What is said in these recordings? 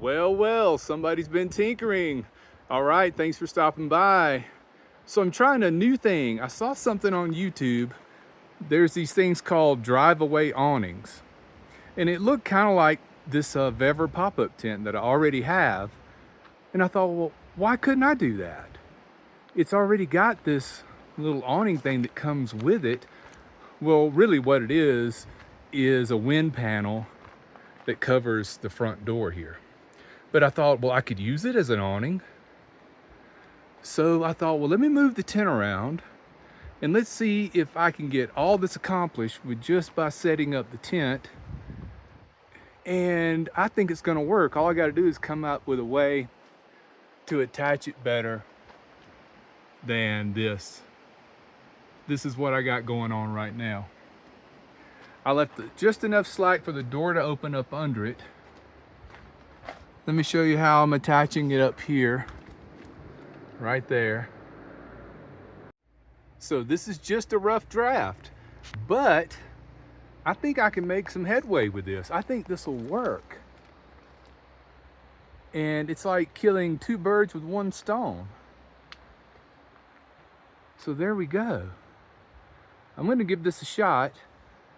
Well, somebody's been tinkering. All right, thanks for stopping by. So I'm trying a new thing. I saw something on YouTube. There's these things called drive-away awnings. And it looked kind of like this VEVOR pop-up tent that I already have. And I thought, well, why couldn't I do that? It's already got this little awning thing that comes with it. Well, really what it is a wind panel that covers the front door here. But I thought, well, I could use it as an awning. So I thought, well, let me move the tent around and let's see if I can get all this accomplished with just by setting up the tent. And I think it's gonna work. All I gotta do is come up with a way to attach it better than this. This is what I got going on right now. I left just enough slack for the door to open up under it. Let me show you how I'm attaching it up here, right there. So this is just a rough draft, but I think I can make some headway with this. I think this will work. And it's like killing two birds with one stone. So there we go. I'm gonna give this a shot,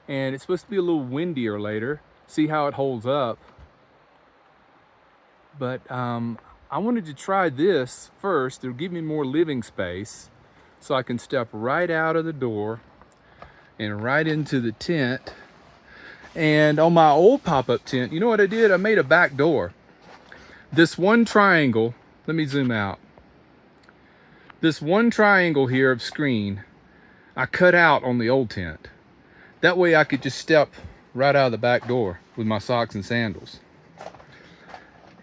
and it's supposed to be a little windier later. See how it holds up. But I wanted to try this first. It'll give me more living space so I can step right out of the door and right into the tent. And on my old pop-up tent, you know what I did? I made a back door. This one triangle, let me zoom out. This one triangle here of screen, I cut out on the old tent. That way I could just step right out of the back door with my socks and sandals.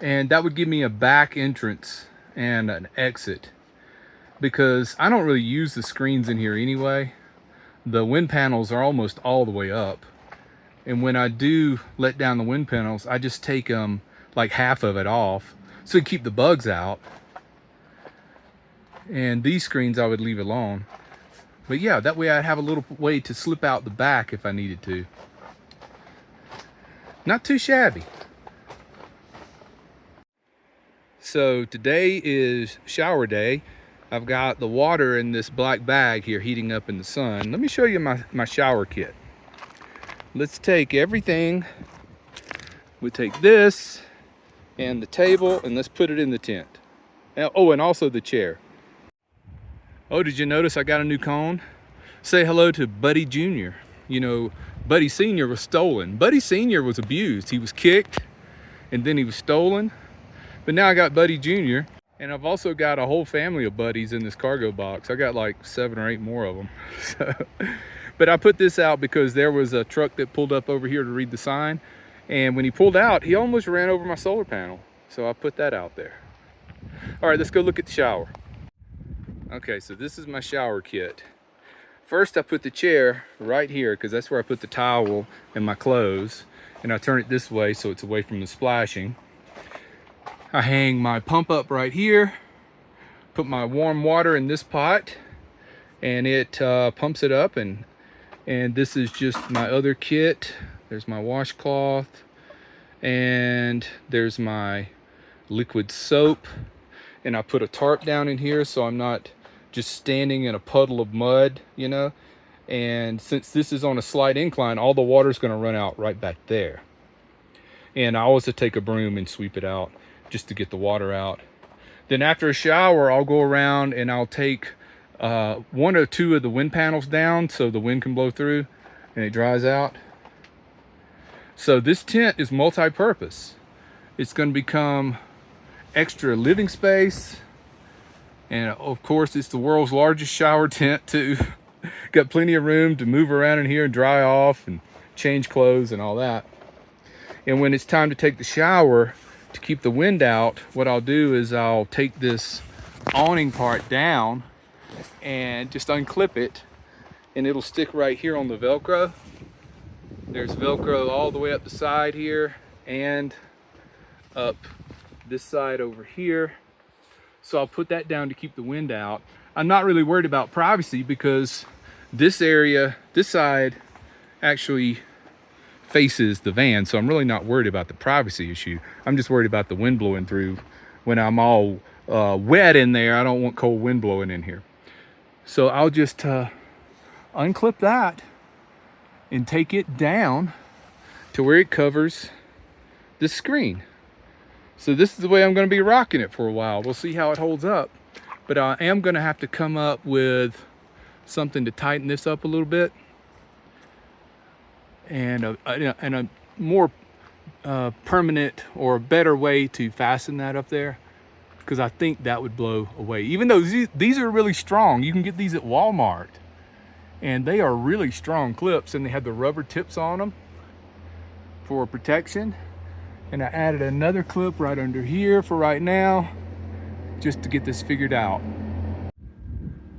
And that would give me a back entrance and an exit, because I don't really use the screens in here anyway. The wind panels are almost all the way up. And when I do let down the wind panels, I just take like half of it off so to keep the bugs out. And these screens I would leave alone. But yeah, that way I'd have a little way to slip out the back if I needed to. Not too shabby. So today is shower day. I've got the water in this black bag here heating up in the sun. Let me show you my shower kit. Let's take everything. We take this and the table and let's put it in the tent. Oh, and also the chair. Oh, did you notice I got a new cone? Say hello to Buddy Jr. You know, Buddy Sr. was stolen. Buddy Sr. was abused. He was kicked and then he was stolen. But now I got Buddy Jr. and I've also got a whole family of buddies in this cargo box. I got like 7 or 8 more of them. But I put this out because there was a truck that pulled up over here to read the sign. And when he pulled out, he almost ran over my solar panel. So I put that out there. All right, let's go look at the shower. Okay, so this is my shower kit. First, I put the chair right here because that's where I put the towel and my clothes. And I turn it this way so it's away from the splashing. I hang my pump up right here, put my warm water in this pot, and it pumps it up. And this is just my other kit. There's my washcloth, and there's my liquid soap. And I put a tarp down in here so I'm not just standing in a puddle of mud, you know. And since this is on a slight incline, all the water's gonna run out right back there. And I always take a broom and sweep it out just to get the water out. Then after a shower, I'll go around and I'll take 1 or 2 of the wind panels down so the wind can blow through and it dries out. So this tent is multi-purpose. It's going to become extra living space. And of course, it's the world's largest shower tent too. Got plenty of room to move around in here and dry off and change clothes and all that. And when it's time to take the shower, to keep the wind out, what I'll do is I'll take this awning part down and just unclip it, and it'll stick right here on the Velcro. There's Velcro all the way up the side here and up this side over here. So I'll put that down to keep the wind out. I'm not really worried about privacy because this area, this side, actually faces the van, so I'm really not worried about the privacy issue. I'm just worried about the wind blowing through when I'm all wet in there. I don't want cold wind blowing in here. So I'll just unclip that and take it down to where it covers the screen. So this is the way I'm going to be rocking it for a while. We'll see how it holds up, but I am going to have to come up with something to tighten this up a little bit, and a more permanent or a better way to fasten that up there, because I think that would blow away. Even though these are really strong, you can get these at Walmart, and they are really strong clips, and they have the rubber tips on them for protection. And I added another clip right under here for right now, just to get this figured out.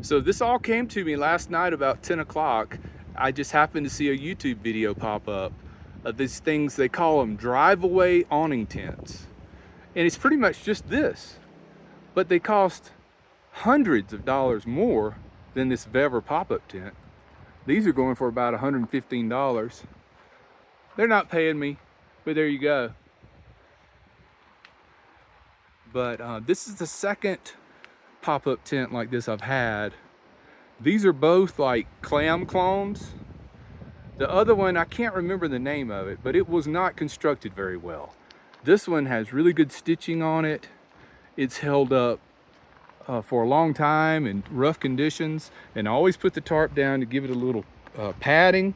So this all came to me last night about 10 o'clock. I just happened to see a YouTube video pop up of these things, they call them drive-away awning tents. And it's pretty much just this, but they cost hundreds of dollars more than this VEVOR pop-up tent. These are going for about $115. They're not paying me, but there you go. But this is the second pop-up tent like this I've had. These are both like clam clones. The other one, I can't remember the name of it, but it was not constructed very well. This one has really good stitching on it. It's held up for a long time in rough conditions, and I always put the tarp down to give it a little padding.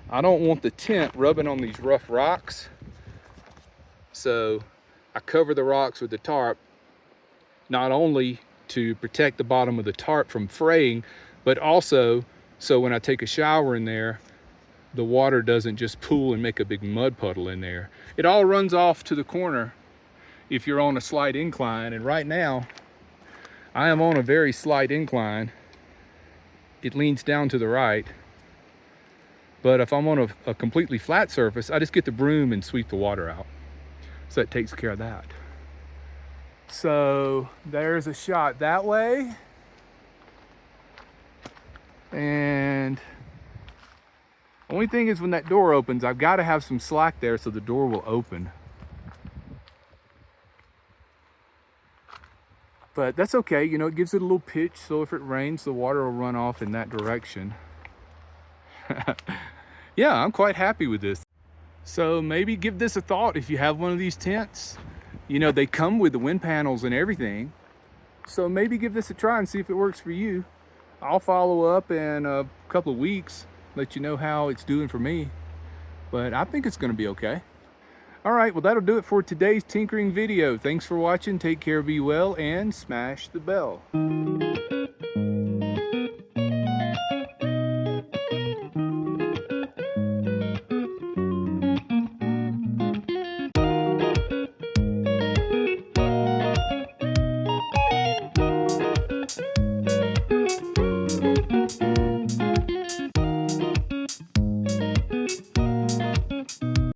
I don't want the tent rubbing on these rough rocks, so I cover the rocks with the tarp, not only to protect the bottom of the tarp from fraying, but also so when I take a shower in there, the water doesn't just pool and make a big mud puddle in there. It all runs off to the corner if you're on a slight incline, and right now I am on a very slight incline. It leans down to the right, but if I'm on a completely flat surface, I just get the broom and sweep the water out. So that takes care of that. So there's a shot that way. And only thing is, when that door opens, I've got to have some slack there so the door will open. But that's okay, you know, it gives it a little pitch, so if it rains, the water will run off in that direction. Yeah, I'm quite happy with this. So maybe give this a thought if you have one of these tents. You know, they come with the wind panels and everything. So maybe give this a try and see if it works for you. I'll follow up in a couple of weeks, let you know how it's doing for me. But I think it's gonna be okay. All right, well, that'll do it for today's tinkering video. Thanks for watching, take care, be well, and smash the bell.